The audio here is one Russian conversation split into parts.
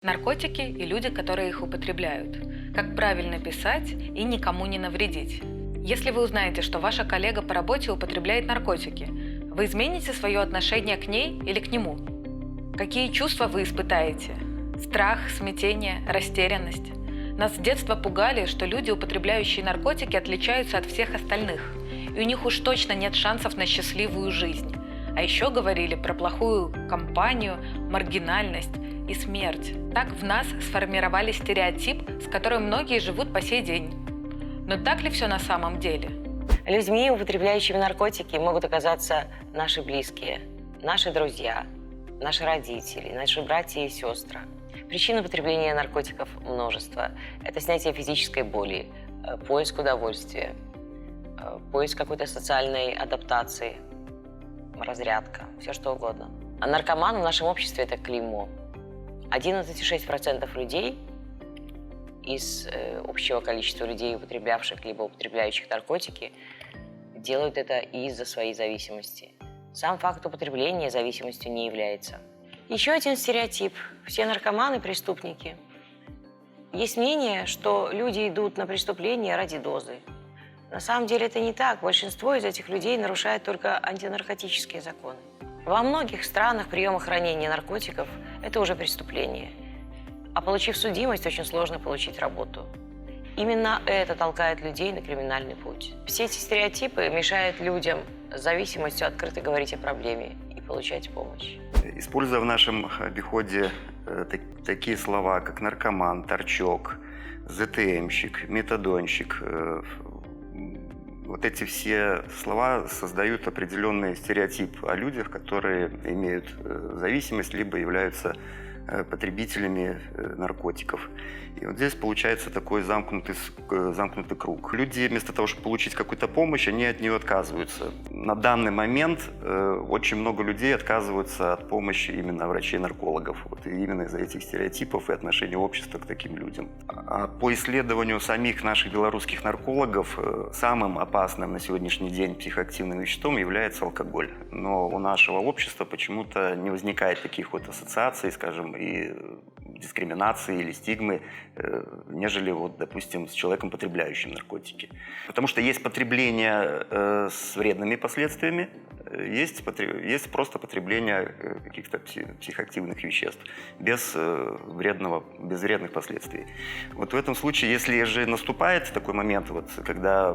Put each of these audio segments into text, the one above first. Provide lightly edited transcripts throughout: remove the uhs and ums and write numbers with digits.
Наркотики и люди, которые их употребляют. Как правильно писать и никому не навредить. Если вы узнаете, что ваша коллега по работе употребляет наркотики, вы измените свое отношение к ней или к нему? Какие чувства вы испытаете? Страх, смятение, растерянность? Нас с детства пугали, что люди, употребляющие наркотики, отличаются от всех остальных, и у них уж точно нет шансов на счастливую жизнь. А еще говорили про плохую компанию, маргинальность и смерть. Так в нас сформировали стереотип, с которым многие живут по сей день. Но так ли все на самом деле? Людьми, употребляющими наркотики, могут оказаться наши близкие, наши друзья, наши родители, наши братья и сестры. Причин употребления наркотиков множество. Это снятие физической боли, поиск удовольствия, поиск какой-то социальной адаптации, разрядка, все что угодно. А наркоман в нашем обществе – это клеймо. 11,6% людей из общего количества людей, употреблявших либо употребляющих наркотики, делают это из-за своей зависимости. Сам факт употребления зависимостью не является. Еще один стереотип – все наркоманы – преступники. Есть мнение, что люди идут на преступления ради дозы. На самом деле это не так. Большинство из этих людей нарушает только антинаркотические законы. Во многих странах прием и хранение наркотиков – это уже преступление. А получив судимость, очень сложно получить работу. Именно это толкает людей на криминальный путь. Все эти стереотипы мешают людям с зависимостью открыто говорить о проблеме и получать помощь. Используя в нашем обиходе такие слова, как наркоман, торчок, ЗТМщик, метадонщик, вот эти все слова создают определенный стереотип о людях, которые имеют зависимость, либо являются потребителями наркотиков. И вот здесь получается такой замкнутый круг. Люди вместо того, чтобы получить какую-то помощь, они от нее отказываются. На данный момент очень много людей отказываются от помощи именно врачей-наркологов. Вот, и именно из-за этих стереотипов и отношения общества к таким людям. А по исследованию самих наших белорусских наркологов, самым опасным на сегодняшний день психоактивным веществом является алкоголь. Но у нашего общества почему-то не возникает таких вот ассоциаций, скажем, и дискриминации или стигмы, нежели, вот, допустим, с человеком, потребляющим наркотики. Потому что есть потребление с вредными последствиями, есть просто потребление каких-то психоактивных веществ без вредных последствий. Вот в этом случае, если же наступает такой момент, вот, когда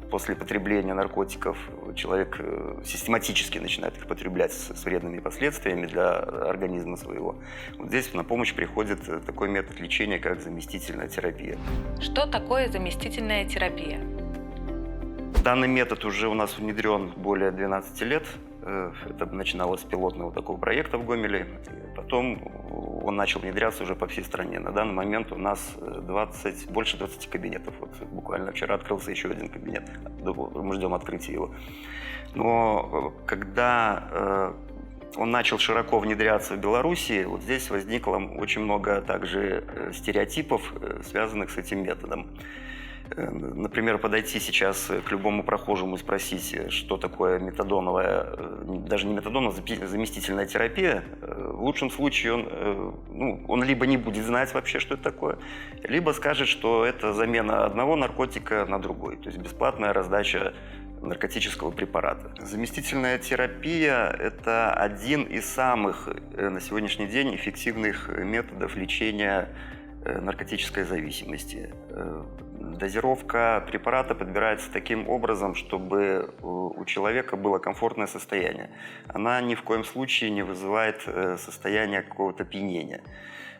после потребления наркотиков человек систематически начинает их потреблять с вредными последствиями для организма своего, вот здесь на помощь приходит такой метод лечения, как заместительная терапия. Что такое заместительная терапия? Данный метод уже у нас внедрен более 12 лет. Это начиналось с пилотного такого проекта в Гомеле. Потом он начал внедряться уже по всей стране. На данный момент у нас больше 20 кабинетов. Вот буквально вчера открылся еще один кабинет. Мы ждем открытия его. Но когда он начал широко внедряться в Беларуси, вот здесь возникло очень много также стереотипов, связанных с этим методом. Например, подойти сейчас к любому прохожему и спросить, что такое метадоновая, даже не метадоновая, заместительная терапия, в лучшем случае он либо не будет знать вообще, что это такое, либо скажет, что это замена одного наркотика на другой, то есть бесплатная раздача наркотического препарата. Заместительная терапия – это один из самых на сегодняшний день эффективных методов лечения наркотической зависимости. Дозировка препарата подбирается таким образом, чтобы у человека было комфортное состояние. Она ни в коем случае не вызывает состояние какого-то опьянения,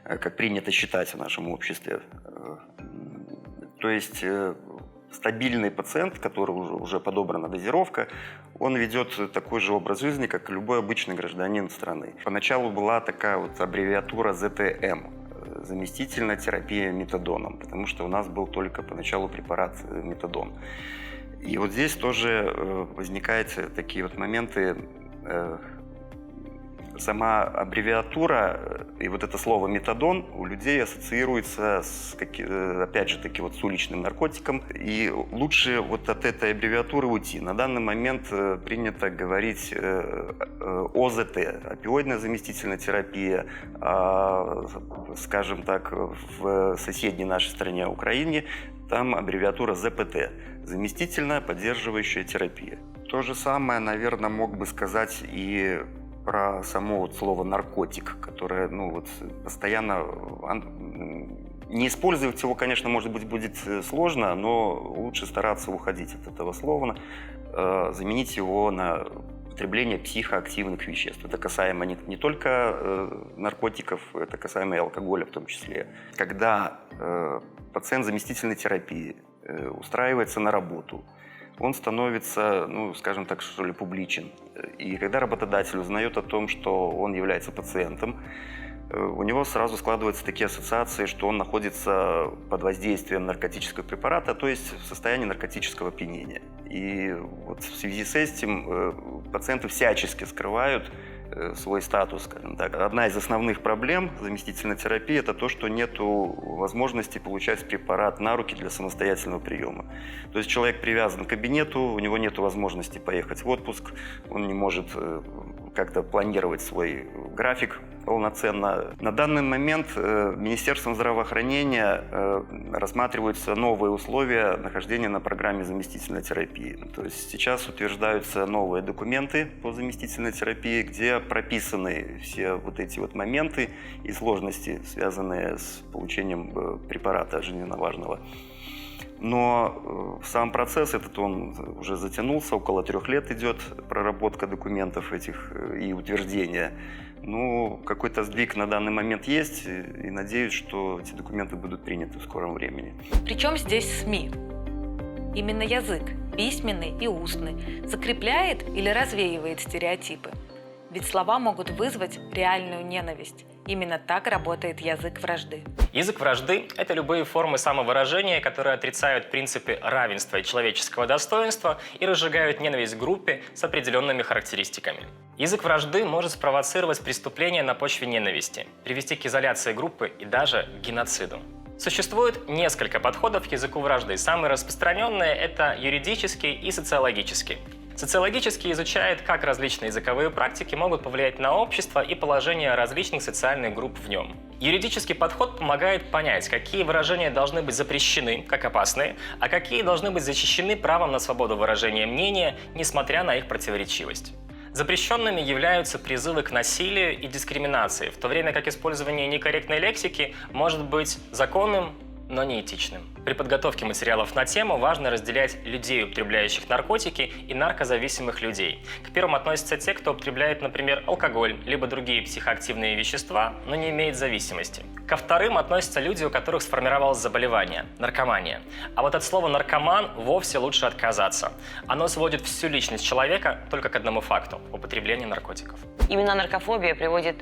как принято считать в нашем обществе. То есть стабильный пациент, который уже подобрана дозировка, он ведет такой же образ жизни, как и любой обычный гражданин страны. Поначалу была такая вот аббревиатура ЗТМ. Заместительная терапия метадоном, потому что у нас был только поначалу препарат метадон. И вот здесь тоже возникают такие вот моменты сама аббревиатура и вот это слово «метадон» у людей ассоциируется опять же таки с уличным наркотиком. И лучше вот от этой аббревиатуры уйти. На данный момент принято говорить ОЗТ, опиоидная заместительная терапия. Скажем так, в соседней нашей стране Украине там аббревиатура ЗПТ – заместительная поддерживающая терапия. То же самое, наверное, мог бы сказать и про само слово «наркотик», которое постоянно... Не использовать его, конечно, может быть, будет сложно, но лучше стараться уходить от этого слова, заменить его на употребление психоактивных веществ. Это касаемо не только наркотиков, это касаемо и алкоголя в том числе. Когда пациент заместительной терапии устраивается на работу, он становится, скажем так, что ли, публичен. И когда работодатель узнает о том, что он является пациентом, у него сразу складываются такие ассоциации, что он находится под воздействием наркотического препарата, то есть в состоянии наркотического опьянения. И вот в связи с этим пациенты всячески скрывают свой статус, скажем так. Одна из основных проблем заместительной терапии – это то, что нет возможности получать препарат на руки для самостоятельного приема. То есть человек привязан к кабинету, у него нет возможности поехать в отпуск, он не может как-то планировать свой график полноценно. На данный момент Министерством здравоохранения рассматриваются новые условия нахождения на программе заместительной терапии. То есть сейчас утверждаются новые документы по заместительной терапии, где прописаны все вот эти моменты и сложности, связанные с получением препарата жизненно важного. Но сам процесс этот, он уже затянулся, около 3 лет идет проработка документов этих и утверждения. Какой-то сдвиг на данный момент есть, и надеюсь, что эти документы будут приняты в скором времени. Причем здесь СМИ? Именно язык, письменный и устный, закрепляет или развеивает стереотипы. Ведь слова могут вызвать реальную ненависть. Именно так работает язык вражды. Язык вражды – это любые формы самовыражения, которые отрицают принципы равенства и человеческого достоинства и разжигают ненависть к группе с определенными характеристиками. Язык вражды может спровоцировать преступления на почве ненависти, привести к изоляции группы и даже к геноциду. Существует несколько подходов к языку вражды. Самые распространенные – это юридический и социологический. Социологически изучает, как различные языковые практики могут повлиять на общество и положение различных социальных групп в нем. Юридический подход помогает понять, какие выражения должны быть запрещены, как опасные, а какие должны быть защищены правом на свободу выражения мнения, несмотря на их противоречивость. Запрещенными являются призывы к насилию и дискриминации, в то время как использование некорректной лексики может быть законным, но неэтичным. При подготовке материалов на тему важно разделять людей, употребляющих наркотики, и наркозависимых людей. К первым относятся те, кто употребляет, например, алкоголь, либо другие психоактивные вещества, но не имеет зависимости. Ко вторым относятся люди, у которых сформировалось заболевание – наркомания. А вот от слова «наркоман» вовсе лучше отказаться. Оно сводит всю личность человека только к одному факту – употреблению наркотиков. Именно наркофобия приводит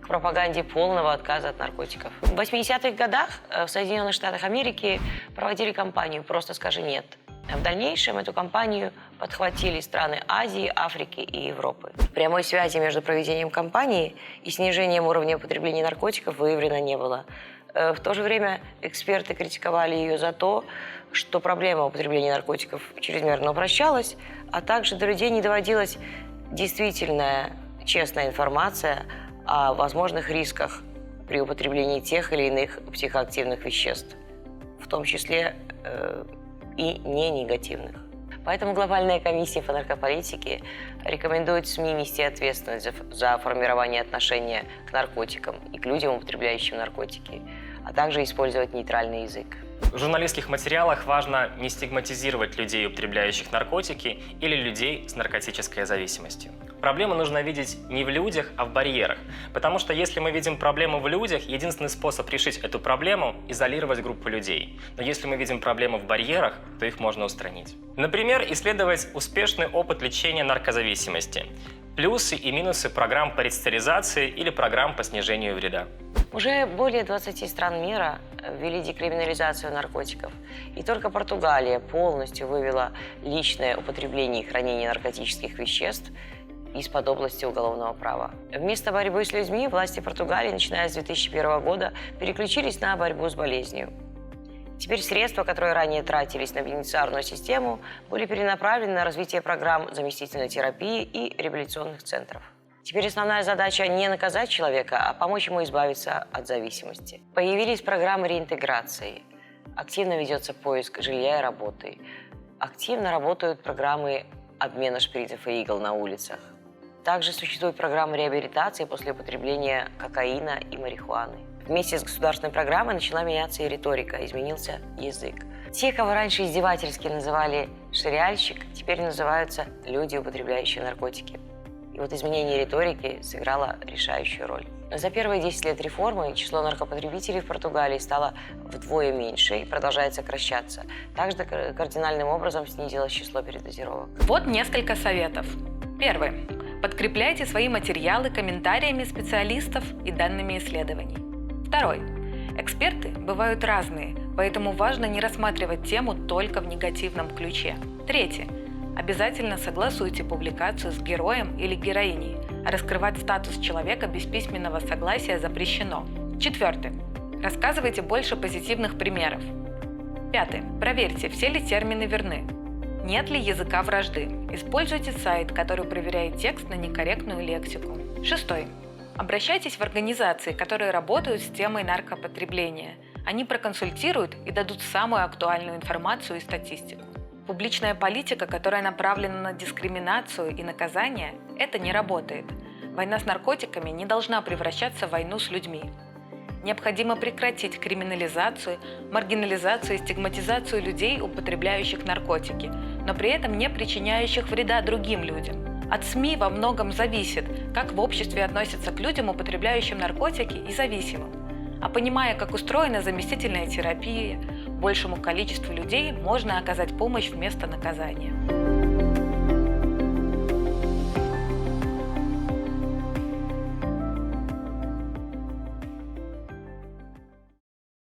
к пропаганде полного отказа от наркотиков. В 80-х годах в Соединенных Штатах Америки проводили кампанию «Просто скажи нет». В дальнейшем эту кампанию подхватили страны Азии, Африки и Европы. Прямой связи между проведением кампании и снижением уровня употребления наркотиков выявлено не было. В то же время эксперты критиковали ее за то, что проблема употребления наркотиков чрезмерно упрощалась, а также до людей не доводилась действительная, честная информация о возможных рисках при употреблении тех или иных психоактивных веществ, в том числе и не негативных. Поэтому Глобальная комиссия по наркополитике рекомендует СМИ нести ответственность за формирование отношения к наркотикам и к людям, употребляющим наркотики, а также использовать нейтральный язык. В журналистских материалах важно не стигматизировать людей, употребляющих наркотики, или людей с наркотической зависимостью. Проблему нужно видеть не в людях, а в барьерах. Потому что если мы видим проблему в людях, единственный способ решить эту проблему – изолировать группу людей. Но если мы видим проблему в барьерах, то их можно устранить. Например, исследовать успешный опыт лечения наркозависимости, плюсы и минусы программ по рецептаризации или программ по снижению вреда. Уже более 20 стран мира ввели декриминализацию наркотиков. И только Португалия полностью вывела личное употребление и хранение наркотических веществ из-под области уголовного права. Вместо борьбы с людьми власти Португалии, начиная с 2001 года, переключились на борьбу с болезнью. Теперь средства, которые ранее тратились на пенитенциарную систему, были перенаправлены на развитие программ заместительной терапии и реабилитационных центров. Теперь основная задача не наказать человека, а помочь ему избавиться от зависимости. Появились программы реинтеграции. Активно ведется поиск жилья и работы. Активно работают программы обмена шприцев и игл на улицах. Также существуют программы реабилитации после употребления кокаина и марихуаны. Вместе с государственной программой начала меняться и риторика, изменился язык. Те, кого раньше издевательски называли «шариальщик», теперь называются «люди, употребляющие наркотики». И вот изменение риторики сыграло решающую роль. За первые 10 лет реформы число наркопотребителей в Португалии стало вдвое меньше и продолжает сокращаться. Также кардинальным образом снизилось число передозировок. Вот несколько советов. Первый. Подкрепляйте свои материалы комментариями специалистов и данными исследований. Второй. Эксперты бывают разные, поэтому важно не рассматривать тему только в негативном ключе. Третье. Обязательно согласуйте публикацию с героем или героиней, а раскрывать статус человека без письменного согласия запрещено. Четвертое. Рассказывайте больше позитивных примеров. Пятое. Проверьте, все ли термины верны. Нет ли языка вражды. Используйте сайт, который проверяет текст на некорректную лексику. Шестой. Обращайтесь в организации, которые работают с темой наркопотребления. Они проконсультируют и дадут самую актуальную информацию и статистику. Публичная политика, которая направлена на дискриминацию и наказание, это не работает. Война с наркотиками не должна превращаться в войну с людьми. Необходимо прекратить криминализацию, маргинализацию и стигматизацию людей, употребляющих наркотики, но при этом не причиняющих вреда другим людям. От СМИ во многом зависит, как в обществе относятся к людям, употребляющим наркотики и зависимым. А понимая, как устроена заместительная терапия, большему количеству людей можно оказать помощь вместо наказания.